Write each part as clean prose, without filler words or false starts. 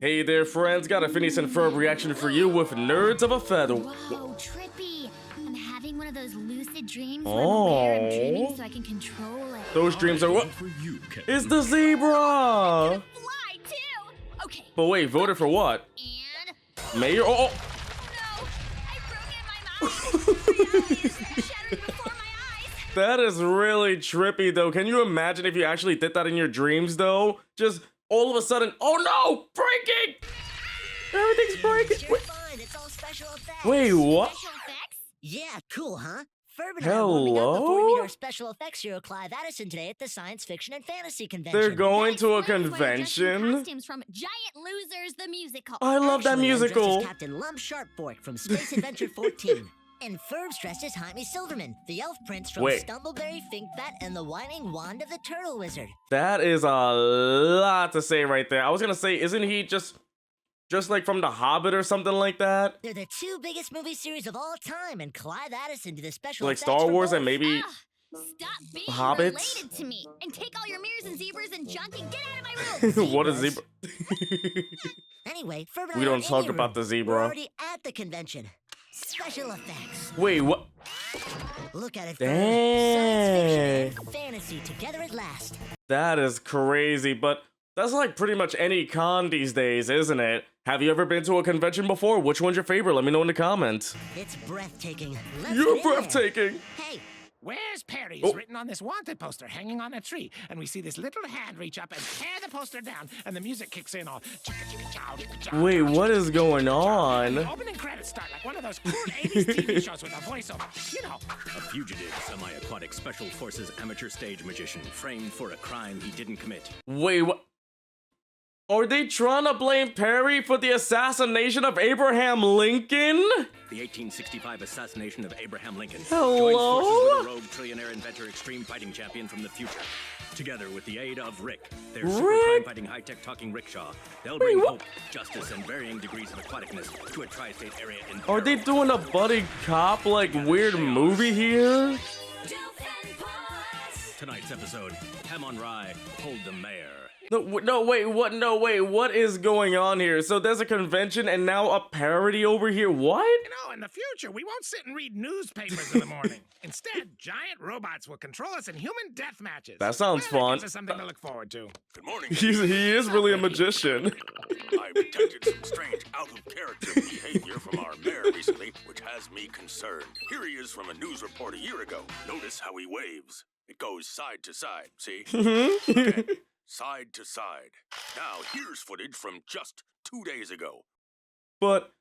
Hey there, friends. Got a Phineas and Ferb reaction for you with Nerds of a Feather. Whoa, trippy. I'm having one of those lucid dreams where I'm aware I'm dreaming so I can control it. Those dreams are what? It's the zebra! Fly, too! Okay. But wait, voted for what? And... Mayor? Oh! No! I broke in my mouth! Shattered before my eyes! That is really trippy, though. Can you imagine if you actually did that in your dreams, though? Just all of a sudden, oh no! Breaking! Everything's breaking! You're fine. It's all special effects. Wait, what? Special effects? Yeah, cool, huh? Ferb and I are warming up before we Hello? meet our special effects hero Clive Addison today at the Science Fiction and Fantasy Convention. They're going That to a explains why they're dressed in convention? costumes from Giant Losers, the musical. I love that Actually, I'm dressed musical. as Captain Lump Sharpfork from Space Adventure 14. And Ferb's dressed as Jaime Silverman, the elf prince from Wait. Stumbleberry Finkbat and the Whining Wand of the Turtle Wizard. That is a lot to say right there. I was gonna say, isn't he just like from The Hobbit or something like that? They're the two biggest movie series of all time, and Clive Addison did the special Like effects Star for Wars both. and maybe Stop being Hobbits? related to me and take all your mirrors and zebras and junk and get out of my room. what a Zebras. zebra. Anyway, Ferb and We I don't are in talk your about room. the zebra. We're already at the convention. Special effects. Wait, what? Look at it, Dang. Ferb. Science fiction and fantasy together at last. That is crazy, but that's like pretty much any con these days, isn't it? Have you ever been to a convention before? Which one's your favorite? Let me know in the comments. It's breathtaking. Let's You're get in there. breathtaking. Hey, Where's Perry Oh. is written on this wanted poster hanging on a tree, and we see this little hand reach up and tear the poster down, and the music kicks in all. Wait, what is going The on? opening credits start like one of those cool 80s TV shows with a voiceover. You know, A fugitive, semi-aquatic special forces amateur stage magician framed for a crime he didn't commit. Wait, what? Are they trying to blame Perry for the assassination of Abraham Lincoln? The 1865 assassination of Abraham Lincoln Hello? joins forces with a rogue trillionaire inventor extreme fighting champion from the future. Together with the aid of Rick, their super Rick? crime-fighting high-tech talking rickshaw, they'll bring what? hope, justice, and varying degrees of aquaticness to a tri-state area in Are they peril. doing a buddy cop like weird movie here? Tonight's episode, Ham on Rye, Hold the Mayor. No, wait, what? No, wait, what is going on here? So there's a convention and now a parody over here? What? you know, in the future, we won't sit and read newspapers in the morning. Instead, giant robots will control us in human death matches. That sounds Well, fun. That gives us something to look forward to. Good morning. He is really a magician. I've detected some strange out-of-character behavior from our mayor recently, which has me concerned. Here he is from a news report a year ago. Notice how he waves. It goes side to side, see? Okay. Side to side. Now, here's footage from just 2 days ago. But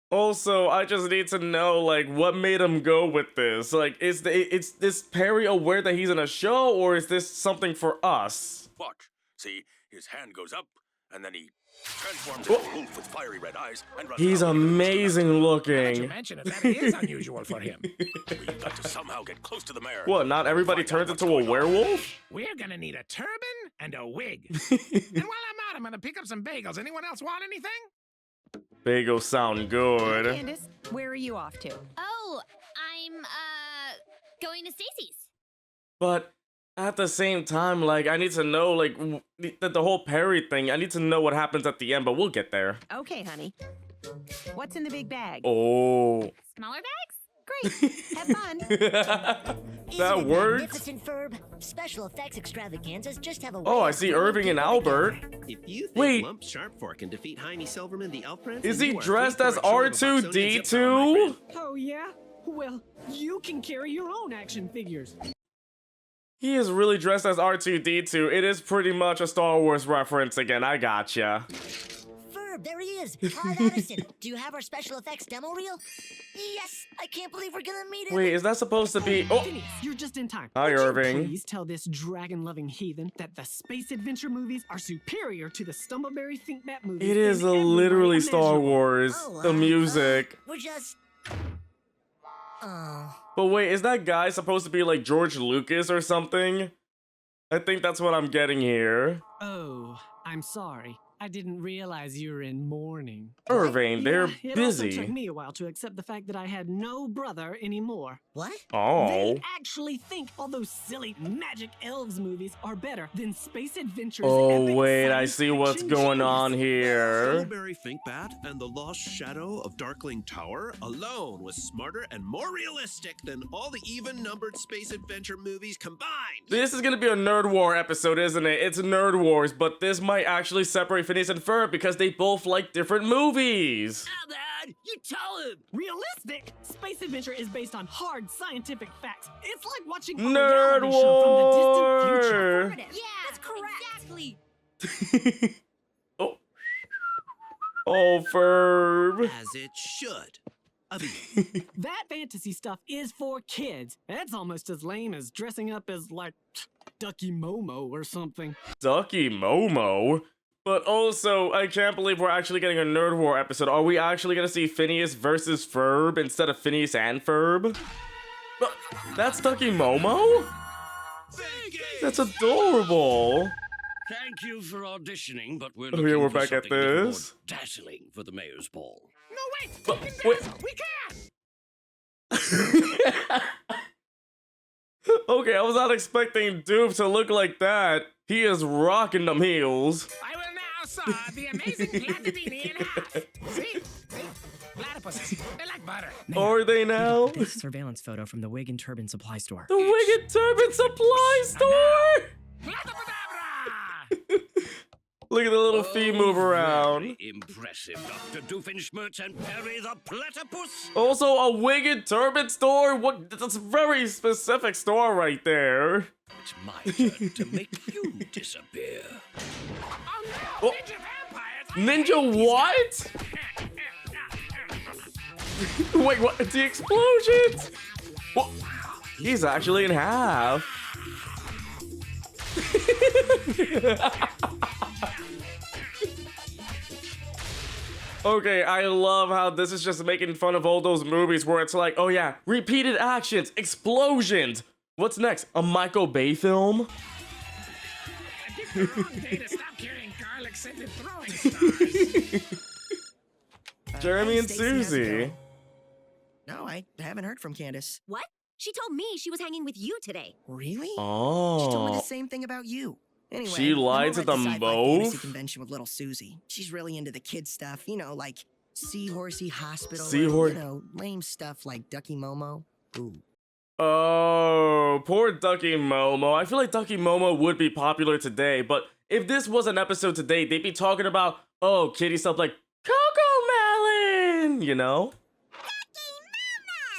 also, I just need to know, like, what made him go with this? Like, is this Perry aware that he's in a show, or is this something for us? Watch. See, his hand goes up, and then he transforms into a wolf with fiery red eyes and runs He's out. amazing Now that you looking. mention it, that is unusual for him. We've got to somehow get close to the mayor. What, not everybody Find out turns what's into a going on. werewolf? We're gonna need a turban and a wig. And while I'm out, I'm gonna pick up some bagels. Anyone else want anything? Bagels sound good. Candace, where are you off to? Oh, I'm, going to Stacy's. But at the same time, like, I need to know, like, the whole Perry thing. I need to know what happens at the end, but we'll get there. Okay, honey. What's in the big bag? Oh. Smaller bags? Great. Have fun. isn't That it works. magnificent, Ferb? Special effects extravaganzas just have a way Oh, I of see bringing Irving and people together. Albert. If you think Wait. Lump Sharpfork can defeat Jaime Silverman, the elf prince, Is then he you are dressed three as quarters short of a Boxonian zip power, my R2-D2? friend. Oh, yeah? Well, you can carry your own action figures. He is really dressed as R2-D2. It is pretty much a Star Wars reference again. I gotcha. Ferb, there he is. Clive Addison. Do you have our special effects demo reel? Yes! I can't believe we're gonna meet him. Wait, is that supposed to be... Oh, Phineas, you're just in time. Hi, Would you Irving. please tell this dragon-loving heathen that the space adventure movies are superior to the Stumbleberry Finkbat movies. it is in every way literally Star imaginable. Wars. Oh, The music. We're just... Oh... But wait, is that guy supposed to be like George Lucas or something? I think that's what I'm getting here. Oh, I'm sorry. I didn't realize you were in mourning. Irving, they're Yeah, it also busy. took me a while to accept the fact that I had no brother anymore. What? Oh. They actually think all those silly magic elves movies are better than Space Adventure's Oh, epic wait, I science see what's fiction going genius. on here. Strawberry Finkbat and the Lost Shadow of Darkling Tower alone was smarter and more realistic than all the even-numbered space adventure movies combined. This is gonna be a Nerd War episode, isn't it? It's Nerd Wars, but this might actually separate Phineas and Ferb because they both like different movies. Dad, you tell him. Realistic? Space Adventure is based on hard scientific facts. It's like watching a Nerd reality show from the distant future. War! Yeah, that's correct. Exactly. Oh. Oh, Ferb. As it should. That fantasy stuff is for kids. That's almost as lame as dressing up as, like, Ducky Momo or something. Ducky Momo? But also, I can't believe we're actually getting a Nerd War episode. Are we actually gonna see Phineas versus Ferb instead of Phineas and Ferb? But that's Ducky Momo? That's adorable. Thank you for auditioning, but we're Oh, looking yeah, we're for back at something a little this. more dazzling for the mayor's ball. No, wait! But- We can wait. dance! We can! Okay, I was not expecting Dupe to look like that. He is rocking them heels. I will now saw the amazing Platypini in half. See? Platypuses. They're like butter. Are they now? This surveillance photo from the Wig and Turban supply store. The Wig and Turban supply store! Platypudabra! Look at the little feet move around. Very impressive, Dr. Doofenshmirtz and Perry the Platypus. Also, a Wig and Turban store? What? That's a very specific store right there. It's my turn to make you disappear. Oh Oh. no! Ninja vampires! Ninja what? Wait, what? The explosions? What? He's actually in half. Okay, I love how this is just making fun of all those movies where it's like, oh yeah, repeated actions, explosions. What's next? A Michael Bay film? I picked the wrong day to stop carrying garlic-scented throwing stars. Jeremy and Stacy, how's it Susie. going? No, I haven't heard from Candace. What? She told me she was hanging with you today. Really? She told me the Oh. same thing about you. Anyway, She lied to I'm over at the them Sci-Fi Fantasy both? convention with little Susie. She's really into the kid stuff, you know, like Seahorsey Hospital. Seahorse- You know, lame stuff like Ducky Momo. Ooh. Oh, poor Ducky Momo. I feel like Ducky Momo would be popular today, but if this was an episode today, they'd be talking about, oh, kitty stuff like Coco Melon, you know?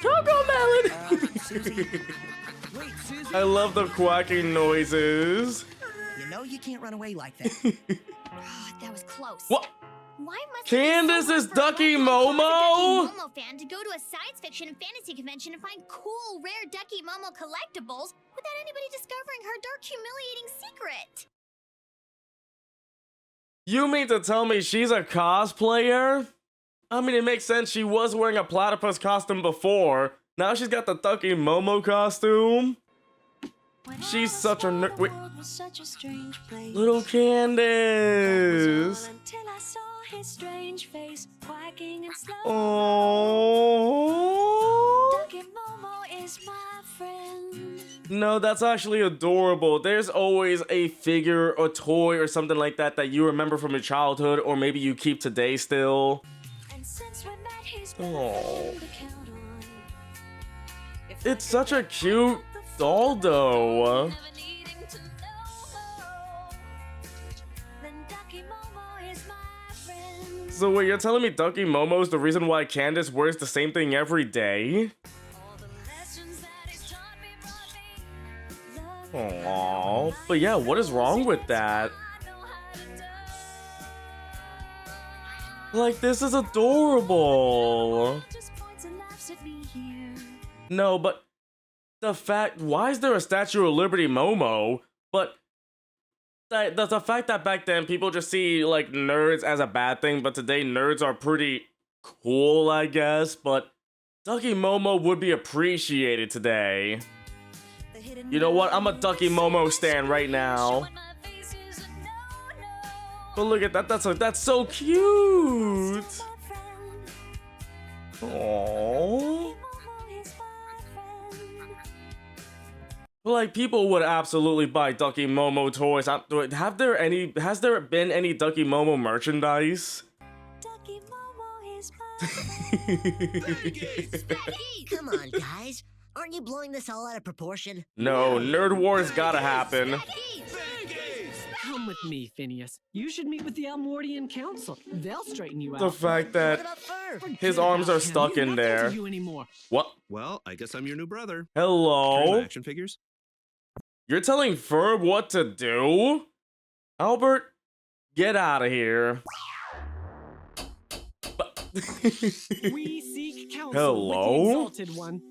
Coco Melon! Susie. Wait, Susie. I love the quacking noises. You know you can't run away like that. Oh, that was close. What? Why must Candace it be so is hard for a Ducky local Momo? Ducky Momo fan to go to a science fiction and fantasy convention and find cool, rare Ducky Momo collectibles without anybody discovering her dark, humiliating secret? You mean to tell me she's a cosplayer? I mean, it makes sense. She was wearing a platypus costume before. Now she's got the Ducky Momo costume. She's such a nerd. Wait. Little Candace. Oh. No, that's actually adorable. There's always a figure or toy or something like that that you remember from your childhood, or maybe you keep today still. Oh. It's such a cute doll, though. So wait, you're telling me Ducky Momo's the reason why Candace wears the same thing every day? Aww. But yeah, what is wrong with that? Like, this is adorable. No, but the fact, why is there a Statue of Liberty Momo? But the fact that back then people just see like nerds as a bad thing, but today nerds are pretty cool, I guess. But Ducky Momo would be appreciated today. You know what? I'm a Ducky Momo stan right now. But look at that. That's so cute. Aww. Like, people would absolutely buy Ducky Momo toys. Has there been any Ducky Momo merchandise? Ducky Momo is Come on, guys. Aren't you blowing this all out of proportion? No, Nerd Wars gotta happen. Come with me, Phineas. You should meet with the Almortian Council. They'll straighten you out. The fact that his arms are stuck in there. What? Well, I guess I'm your new brother. Hello? Action figures? You're telling Ferb what to do? Albert, get out of here. We seek counsel Hello? with the exalted one.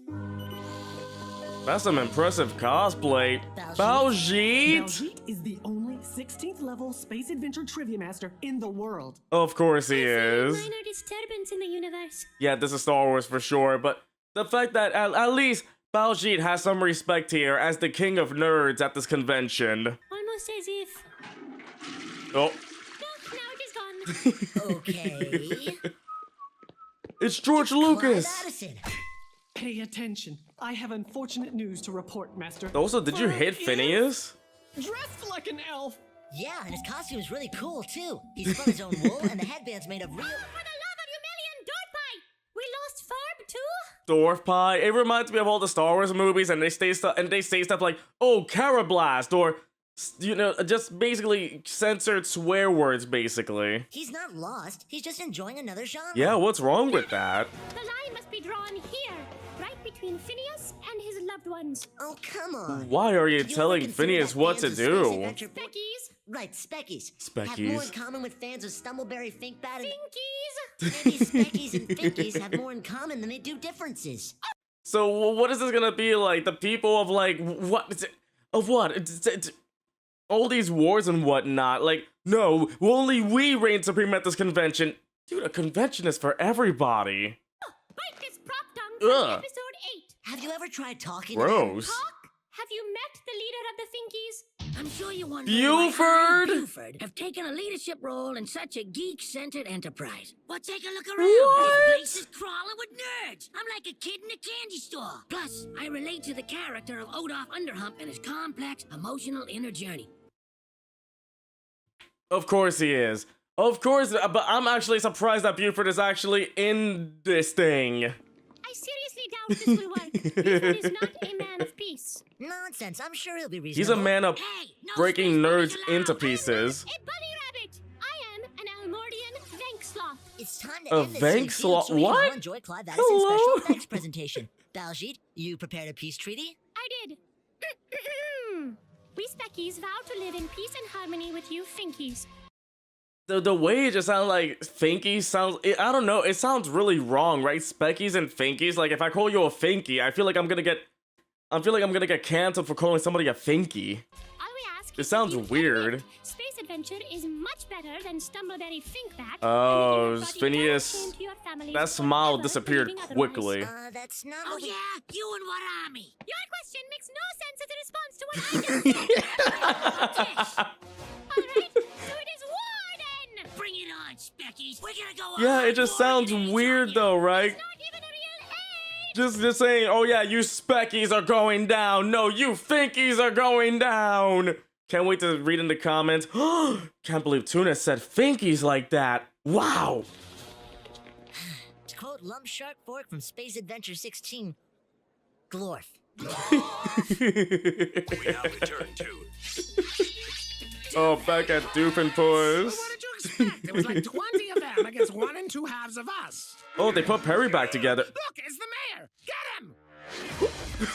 That's some impressive cosplay. Baljeet? Baljeet is the only 16th level space adventure trivia master in the world. Of course he is. Minor disturbance in the universe. Yeah, this is Star Wars for sure, but the fact that at least Baljeet has some respect here as the king of nerds at this convention. Almost as if. Oh. Now it is gone. Okay. It's George Lucas. Pay attention. I have unfortunate news to report, Master. Also, did you hit Phineas? Dressed like an elf. Yeah, and his costume is really cool, too. He spun his own wool, and the headband's made of real... For the love of Humilian Dorpite! We lost Ferb, too? Dwarf Pie. It reminds me of all the Star Wars movies, and they say stuff like, "Oh, Carablast," or you know, just basically censored swear words, basically. He's not lost. He's just enjoying another genre. Yeah, what's wrong with that? The line must be drawn here, right between Phineas and his loved ones. Oh, come on. Why are you Did ever telling consider Phineas that what fans to of Space do? Adventure Speckies? Right, Speckies. Speckies. Have more in common with fans of Stumbleberry Finkbat and... Finkies? Maybe Speckies and Finkies have more in common than they do differences. So what is this gonna be like? The people of like what? Is it, of what? It's all these wars and whatnot. Like, no, only we reign supreme at this convention. Dude, a convention is for everybody. Bite this prop tongue from Ugh. episode 8. Have you ever tried talking Gross. Talk? Have you met the leader of the Finkies? I'm sure you wonder Buford? why I and Buford have taken a leadership role in such a geek-centered enterprise. But take a look around. What? This place is crawling with nerds. I'm like a kid in a candy store. Plus, I relate to the character of Odolph Underhump and his complex, emotional inner journey. Of course he is. Of course, but I'm actually surprised that Buford is actually in this thing. I seriously doubt this will work. Buford is not a man of peace. Nonsense. I'm sure he'll be reasonable. He's a man of breaking nerds into A pieces. bunny rabbit! I am an Almortian Venksloth. It's time to A end this silly feud Venksloth? so we can all What? enjoy Clive Addison's Hello? special effects presentation. Baljeet, you prepared a peace treaty? I did. We Speckies vow to live in peace and harmony with you Finkies. The way it just sounds like Finkies sounds, I don't know, it sounds really wrong, right? Speckies and Finkies. Like, if I call you a Finky, I feel like I'm gonna get canceled for calling somebody a Finky. All we ask It is sounds that you weird. admit Space adventure is much better than Stumbleberry Finkbat. Oh, and that you Phineas, never came to your families that smile forever disappeared believing otherwise. quickly. That's not Oh, what we... yeah? You and what army? Your question makes no sense as a response to what I just said. Alright, so it is war then! Bring it on, Speckies. We're gonna go Yeah, all it just out sounds for it. weird though, right? Just saying, oh yeah, you Speckies are going down. No, you Finkies are going down. Can't wait to read in the comments. Can't believe Tuna said Finkies like that. Wow. To quote Lump Shark Fork from Space Adventure 16, Glorf. We now return to Oh, back at Doofenpuss. What did you expect? There was like 20 of them against 1 2/2 of us. Oh, they put Perry back together. Look, it's the mayor. Get him!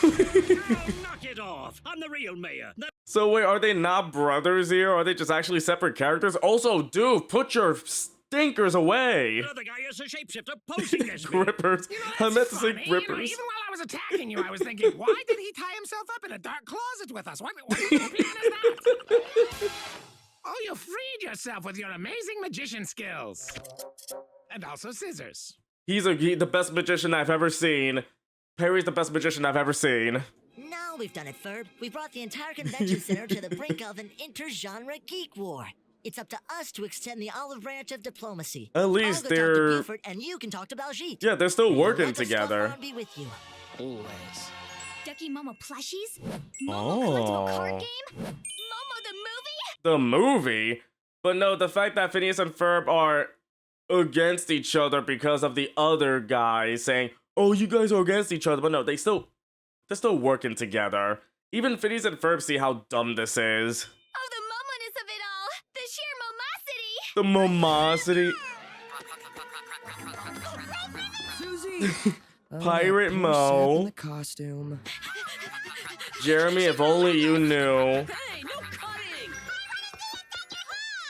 Oh, knock it off. I'm the real mayor. So wait, are they not brothers here? Or are they just actually separate characters? Also, Doof, put your stinkers away. The other guy is a shapeshifter posing as me. Grippers. I meant to say Funny, grippers. even while I was attacking you, I was thinking, why did he tie himself up in a dark closet with us? What kind of plan is that? Oh, you freed yourself with your amazing magician skills. And also scissors. He's the best magician I've ever seen. Perry's the best magician I've ever seen. Now we've done it, Ferb. We brought the entire convention center to the brink of an inter-genre geek war. It's up to us to extend the olive branch of diplomacy. At I'll least go talk to they're... Buford, and you can talk to Baljeet. Yeah, they're still working Let the stuff together. on be with you. Always. Ducky Momo plushies? Momo collectible card Oh. game? Momo the movie? The movie? But no, the fact that Phineas and Ferb are against each other because of the other guy saying, oh, you guys are against each other. But no, they're still working together. Even Phineas and Ferb see how dumb this is. Oh, the momoness of it all! The sheer momosity! The momosity. Susie! Pirate Mo. The costume. Jeremy, if only you knew. Hey, no cutting!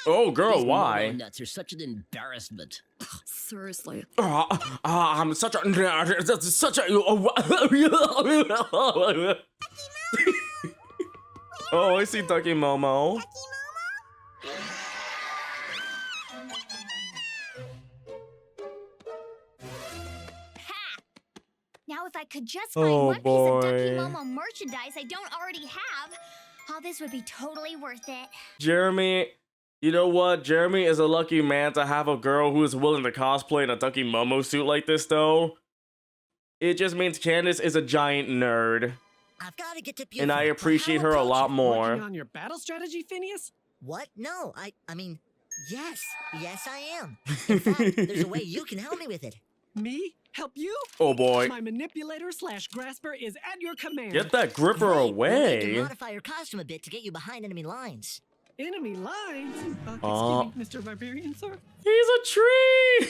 Oh, girl, These why? Momo nuts are such an embarrassment. Seriously. I'm such a... Such a... Oh, I see Ducky Momo. Now if I could just find Oh, one piece of Ducky boy. Momo merchandise I don't already have, all this would be totally worth it. Jeremy, you know what? Jeremy is a lucky man to have a girl who is willing to cosplay in a Ducky Momo suit like this, though. It just means Candace is a giant nerd. I've got to get to Buford. And I but appreciate how her a approach lot it? more. Working on your battle strategy, Phineas? What? No, I mean, yes. Yes, I am. In fact, there's a way you can help me with it. Me? Help you? Oh boy. My manipulator slash grasper is at your command. Get that gripper Great. We'll need to away. modify your costume a bit to get you behind enemy lines. Enemy lines? Oh. Excuse me, Mr. Barbarian, sir. He's a tree!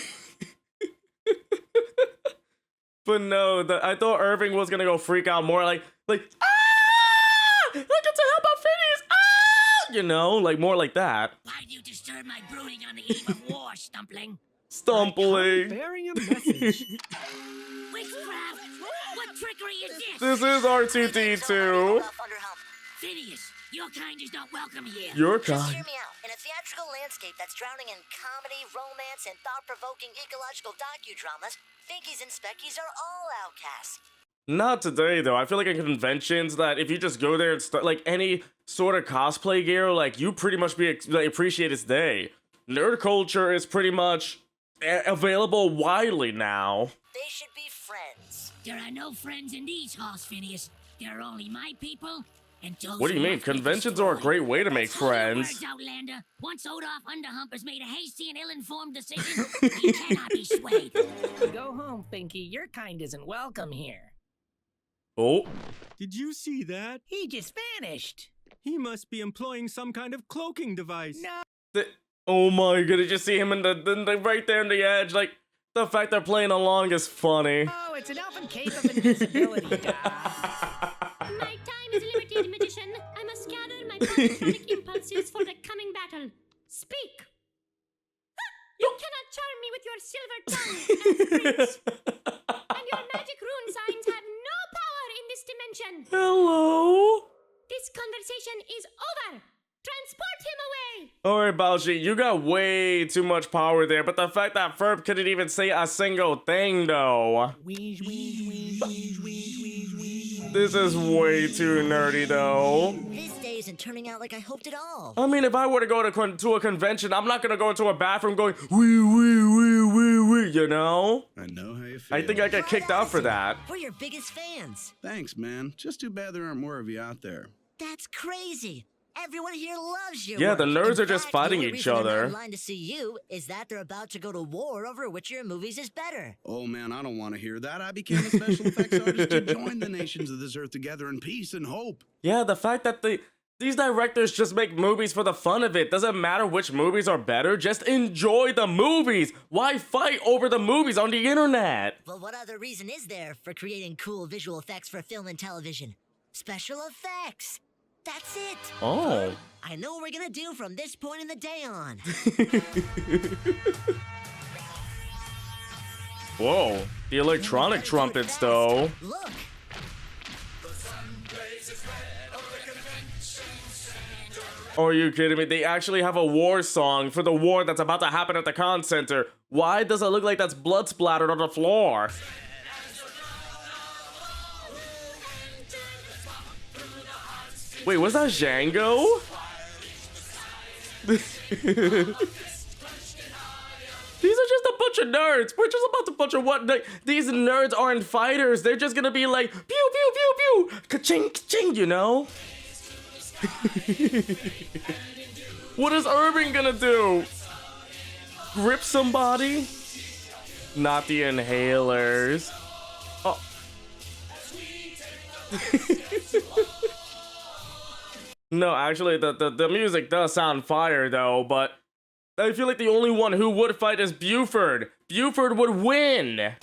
But no, I thought Irving was gonna go freak out more like, ah! I get to help out Phineas! Ah! You know, like more like that. Why do you disturb my brooding on the eve of war, Stumpling? Stumbling. Bearing a message. Witchcraft! What trickery is this? This is R2D2. Phineas, your kind is not welcome here. Your Just kind. hear me out. In a theatrical landscape that's drowning in comedy, romance, and thought-provoking ecological docudramas, Finkies and Speckies are all outcasts. Not today, though. I feel like in conventions that if you just go there and start, like, any sort of cosplay gear, like, you pretty much appreciate its day. Nerd culture is pretty much available widely now. They should be friends. There are no friends in these halls, Phineas. There are only my people and those What do you who mean? must be Conventions are a destroyed. great way to make Hold your friends. words, Outlander. Once Odolph Underhump has made a hasty and ill-informed decision, he cannot be swayed. Go home, Finky. Your kind isn't welcome here. Oh. Did you see that? He just vanished. He must be employing some kind of cloaking device. No. Oh my god, did you see him in the right there on the edge? Like, the fact they're playing along is funny. Oh, it's an elfin cape of invisibility, My time is limited, magician. I must gather my polyphonic impulses for the coming battle. Speak! You cannot charm me with your silver tongue and prince. And your magic rune signs have no power in this dimension. Hello? This conversation is over. Transport him away. Alright, Baljeet, you got way too much power there, but the fact that Ferb couldn't even say a single thing, though. This is way too nerdy, though. This day isn't turning out like I hoped at all. I mean, if I were to go to a convention, I'm not gonna go into a bathroom going, wee, you know? I know how you feel. I think I get kicked out for that. We're your biggest fans. Thanks, man. Just too bad there aren't more of you out there. That's crazy. Everyone here loves your Yeah, work. the nerds In are just fact, fighting the only each reason they're other. not in line to see you is that they're about to go to war over which of your movies is better. Oh man, I don't want to hear that. I became a special effects artist to join the nations of this earth together in peace and hope. Yeah, the fact that these directors just make movies for the fun of it. Doesn't matter which movies are better, just enjoy the movies. Why fight over the movies on the internet? Well, what other reason is there for creating cool visual effects for film and television? Special effects. That's it. Oh. I know what we're gonna do from this point in the day on. Whoa, the electronic trumpets, though. Look. Are you kidding me? They actually have a war song for the war that's about to happen at the con center. Why does it look like that's blood splattered on the floor? Wait, was that Django? These are just a bunch of nerds. We're just about a bunch of what? These nerds aren't fighters. They're just gonna be like, pew, pew, pew, pew, ka-ching, ka-ching, you know? What is Urban gonna do? Grip somebody? Not the inhalers. Oh. No, actually, the music does sound fire, though, but I feel like the only one who would fight is Buford. Buford would win.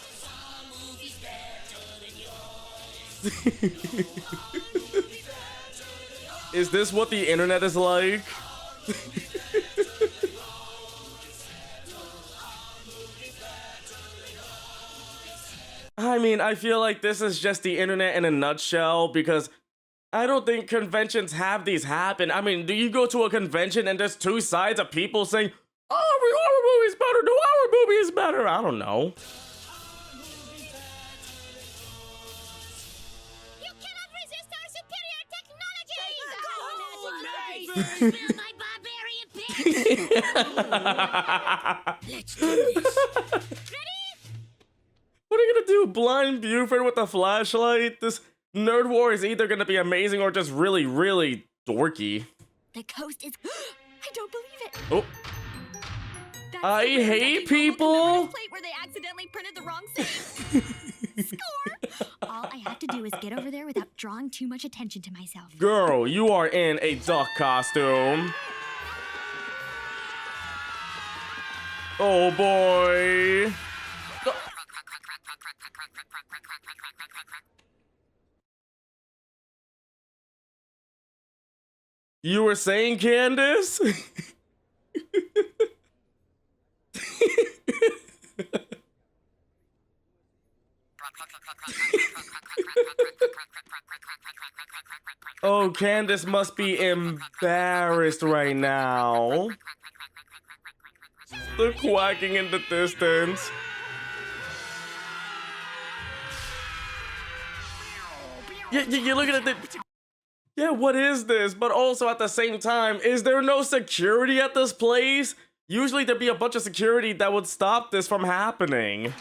Is this what the internet is like? I mean, I feel like this is just the internet in a nutshell, because I don't think conventions have these happen. I mean, do you go to a convention and there's two sides of people saying, oh, our movie's better, no, our movie is better? I don't know. You cannot resist our superior technology! Smell my barbarian pig! Let's do this. What are you gonna do? Blind Buford with a flashlight? This Nerd War is either gonna be amazing or just really, really dorky. The coast is. I don't believe it. Oh. I hate people. Plate where they accidentally printed the wrong save. Score. All I have to do is get over there without drawing too much attention to myself. Girl, you are in a duck costume. Oh boy. You were saying, Candace? Oh, Candace must be embarrassed right now. The quacking in the distance. You're looking at the... Yeah, what is this? But also at the same time, is there no security at this place? Usually there'd be a bunch of security that would stop this from happening.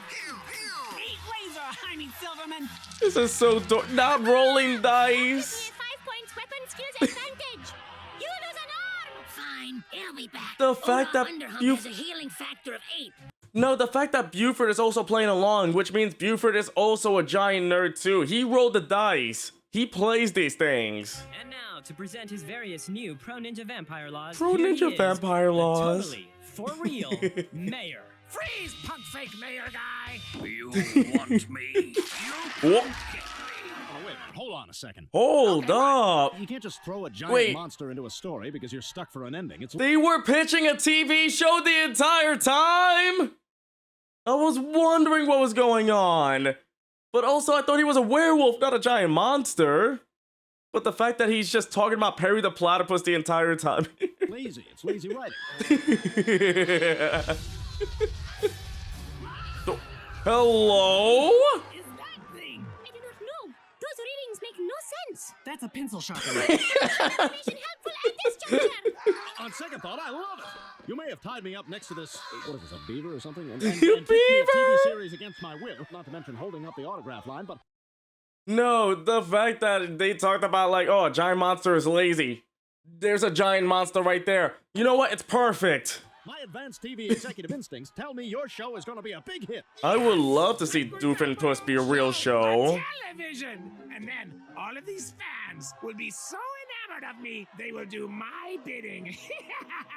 This is so not rolling dice. 5 points weapon skills advantage. You lose an arm. Fine, it'll be back. The fact that you has a healing factor of 8. No, the fact that Buford is also playing along, which means Buford is also a giant nerd too. He rolled the dice. He plays these things. And now to present his various new Pro Ninja Vampire laws. Pro Ninja Vampire laws. Totally for real mayor. Freeze, punk fake mayor guy! You want me? You What? can't get me. Oh, wait, hold on a second. Hold up. You can't just throw a giant monster into a story because you're stuck for an ending. They were pitching a TV show the entire time? I was wondering what was going on. But also, I thought he was a werewolf, not a giant monster. But the fact that he's just talking about Perry the Platypus the entire time. Lazy. It's lazy writing. Hello? Is that thing? I do not know. Those readings make no sense. That's a pencil sharpener. Information helpful at this juncture. On second thought, I love it. You may have tied me up next to this, what is this, a beaver or something? And You picked me a beaver? TV series against my will, not to mention holding up the autograph line, but... No, the fact that they talked about like, oh, a giant monster is lazy. There's a giant monster right there. You know what? It's perfect. My advanced TV executive instincts tell me your show is going to be a big hit. I would love to see Doofenpuss be a real show. Television! And then all of these fans will be so enamored of me, they will do my bidding.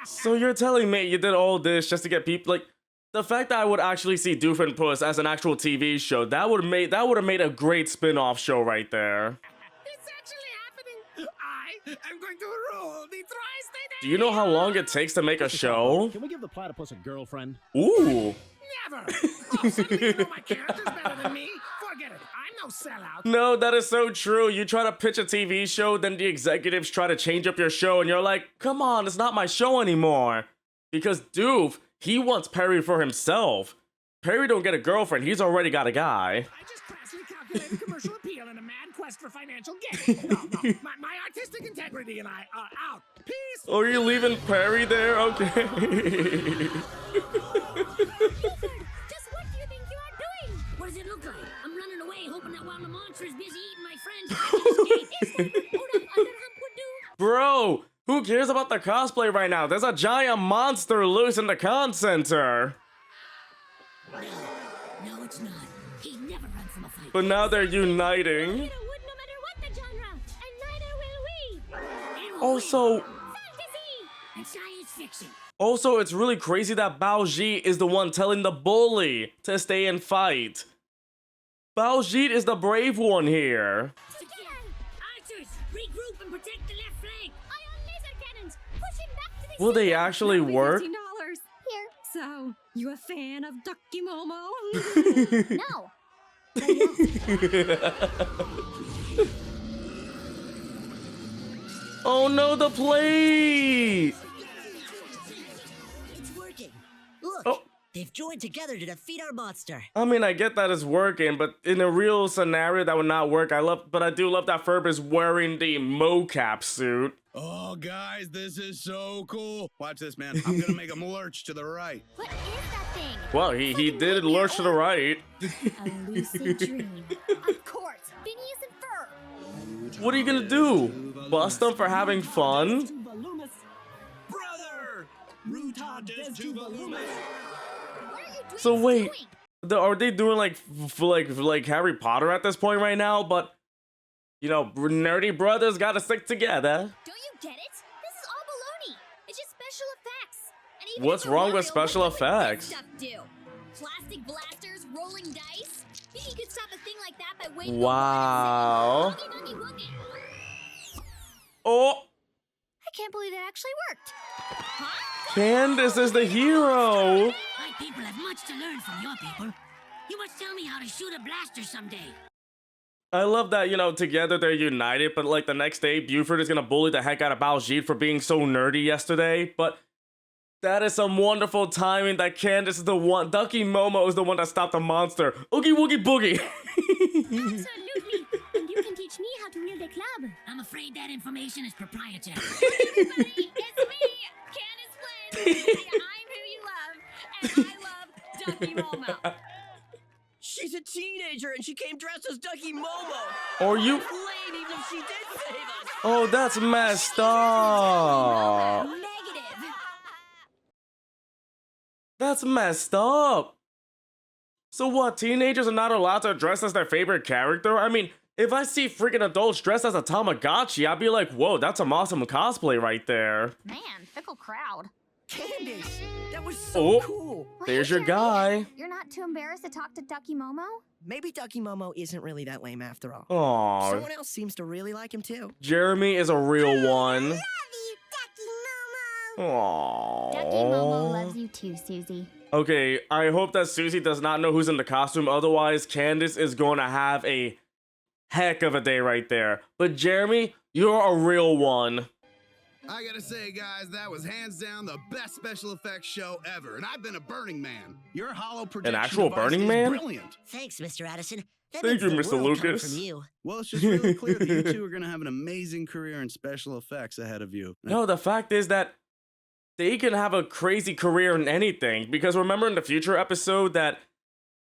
So you're telling me you did all this just to get people like the fact that I would actually see Doofenpuss as an actual TV show, that would have made a great spin-off show right there. It's actually happening. I am going to rule the tri-state. Do you know how long it takes to make a show? Can we give the platypus a girlfriend? Ooh. Never. Oh, suddenly you know my character's better than me? Forget it. I'm no sellout. No, that is so true. You try to pitch a TV show, then the executives try to change up your show, and you're like, come on, it's not my show anymore. Because Doof, he wants Perry for himself. Perry don't get a girlfriend, he's already got a guy. I just crassly calculated calculated commercial appeal and a mad quest for financial gain. No, my artistic integrity and I are out. Peace. Oh, you're leaving Perry there? Okay. Just what do you think you are doing? What does it look like? I'm running away, hoping that while the monster is busy eating my friends, I can escape. Is that what Olaf Underhump would do? Bro, who cares about the cosplay right now? There's a giant monster loose in the con center. No, it's not. He never run from a fight. But now they're uniting. It would no matter what the genre, and neither will we. Also, Fantasy! And science fiction. Also, it's really crazy that Baoji is the one telling the bully to stay and fight. Baoji is the brave one here. Archers, regroup and protect the left flank. Ion laser cannons! Push him back to the Will they actually work? $15. Here. So, you a fan of Ducky Momo? No. Oh no, the plate! It's working. Look, Oh. they've joined together to defeat our monster. I mean, I get that it's working, but in a real scenario that would not work. But I do love that Ferb is wearing the mocap suit. Oh, guys, this is so cool. Watch this, man. I'm gonna make him lurch to the right. What is that thing? Well, he did lurch to the right. A lucid dream. Of course, Phineas and Ferb. What are you gonna do? Bust them for having fun? Brother! So wait, are they doing like Harry Potter at this point right now? But you know, nerdy brothers gotta stick together. Don't you get it? This is all baloney. It's just special effects. And even What's if they're wrong with real, special what would this effects? stuff do? Plastic blasters, rolling dice. Think you could stop a thing like that by waiting? Wow. Boogie, boogie, boogie. Oh, I can't believe that actually worked. Huh? Candace is the hero. My people have much to learn from your people. You must tell me how to shoot a blaster someday. I love that, you know, together they're united, but like the next day, Buford is gonna bully the heck out of Baoji for being so nerdy yesterday. But that is some wonderful timing that Candace is the one, Ducky Momo is the one that stopped the monster. Oogie woogie boogie. Absolutely. And you can teach me how to wield a club. I'm afraid that information is proprietary. Everybody, it's me, Candace Flynn. I'm who you love, and I love Ducky Momo. She's a teenager and she came dressed as Ducky Momo. Are you? Lame, even if she did save us. Oh, that's messed up. Negative. That's messed up. So what, teenagers are not allowed to dress as their favorite character? I mean, if I see freaking adults dressed as a Tamagotchi, I'd be like, whoa, that's some awesome cosplay right there. Man, fickle crowd. Candace, that was so cool. There's your guy. You're not too embarrassed to talk to Ducky Momo? Maybe Ducky Momo isn't really that lame after all. Aww. Someone else seems to really like him too. Jeremy is a real one. Ducky Momo loves you too, Susie. Okay, I hope that Susie does not know who's in the costume. Otherwise, Candace is going to have a heck of a day right there. But Jeremy, you're a real one. I gotta say, guys, that was hands down the best special effects show ever, and I've been a Burning Man. Your hollow projection actual device Burning is Man? Brilliant. Thanks, Mr. Addison. That Thank means you, the Mr. world coming Lucas. From you. Well, it's just really clear that you two are gonna have an amazing career in special effects ahead of you. No, the fact is that they can have a crazy career in anything. Because remember in the future episode that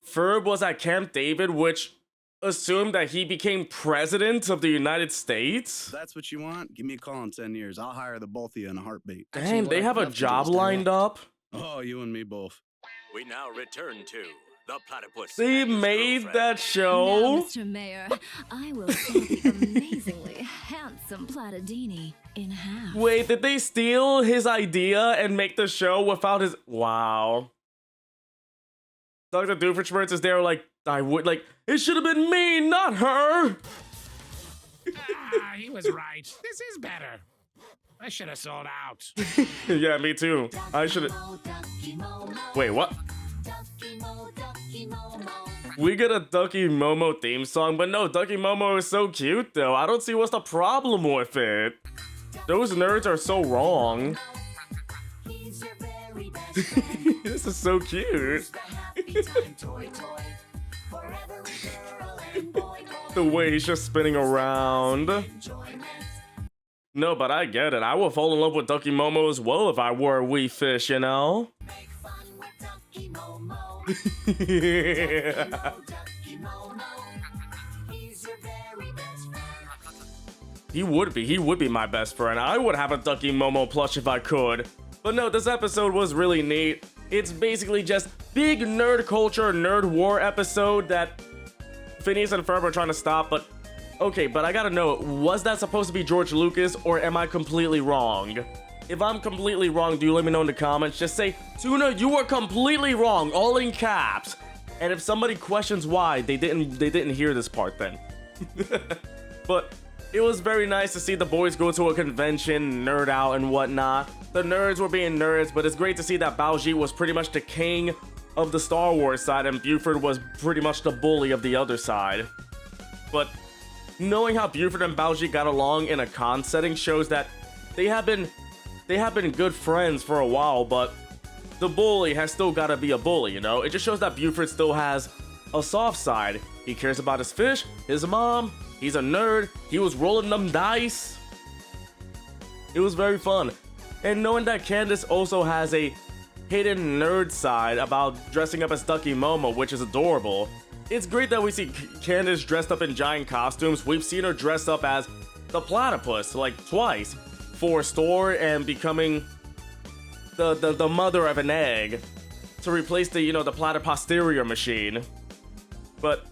Ferb was at Camp David, which assumed that he became president of the United States? That's what you want? Give me a call in 10 years. I'll hire the both of you in a heartbeat. Dang, they have a job lined up. Oh, you and me both. We now return to the platypus. They made that show. Mr. Mayor, I will saw the amazingly handsome Platadini in half. Wait, did they steal his idea and make the show without his... Wow. Dr. Doofenshmirtz is there like, I would, like, it should have been me, not her! He was right. This is better. I should have sold out. Yeah, me too. I should have... Wait, what? We get a Ducky Momo theme song, but no, Ducky Momo is so cute though. I don't see what's the problem with it. Those nerds are so wrong. This is so cute. The way he's just spinning around. No, but I get it. I would fall in love with Ducky Momo as well if I were a wee fish, you know? Yeah. He would be my best friend. I would have a Ducky Momo plush if I could. But no, this episode was really neat. It's basically just big nerd culture, nerd war episode that Phineas and Ferb are trying to stop, but okay, but I gotta know, was that supposed to be George Lucas, or am I completely wrong? If I'm completely wrong, do let me know in the comments. Just say, Tuna, you were completely wrong, all in caps. And if somebody questions why, they didn't hear this part then. But it was very nice to see the boys go to a convention, nerd out and whatnot. The nerds were being nerds, but it's great to see that Baljeet was pretty much the king of the Star Wars side and Buford was pretty much the bully of the other side. But knowing how Buford and Baljeet got along in a con setting shows that they have been good friends for a while, but the bully has still got to be a bully, you know? It just shows that Buford still has a soft side. He cares about his fish, his mom, he's a nerd, he was rolling them dice. It was very fun. And knowing that Candace also has a hidden nerd side about dressing up as Ducky Momo, which is adorable. It's great that we see Candace dressed up in giant costumes. We've seen her dress up as the platypus like twice for Store and becoming the mother of an egg to replace the, you know, the platyposterior machine. But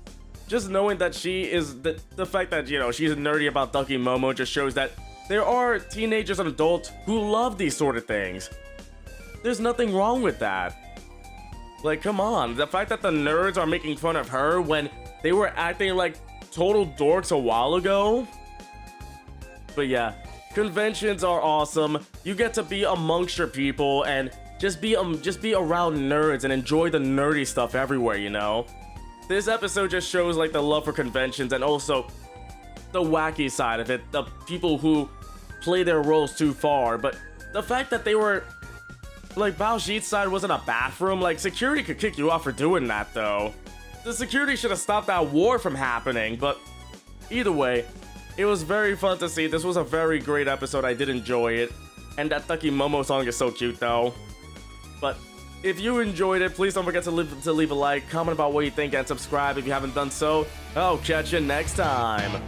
just knowing that she is the fact that, you know, she's nerdy about Ducky Momo just shows that there are teenagers and adults who love these sort of things. There's nothing wrong with that. Like, come on. The fact that the nerds are making fun of her when they were acting like total dorks a while ago. But yeah, conventions are awesome. You get to be amongst your people and just be around nerds and enjoy the nerdy stuff everywhere, you know? This episode just shows like the love for conventions and also the wacky side of it, the people who play their roles too far. But the fact that they were like, Baljeet's side wasn't a bathroom, like security could kick you off for doing that though. The security should have stopped that war from happening, but either way, it was very fun to see. This was a very great episode. I did enjoy it. And that Ducky Momo song is so cute though. But if you enjoyed it, please don't forget to leave a like, comment about what you think, and subscribe if you haven't done so. I'll catch you next time.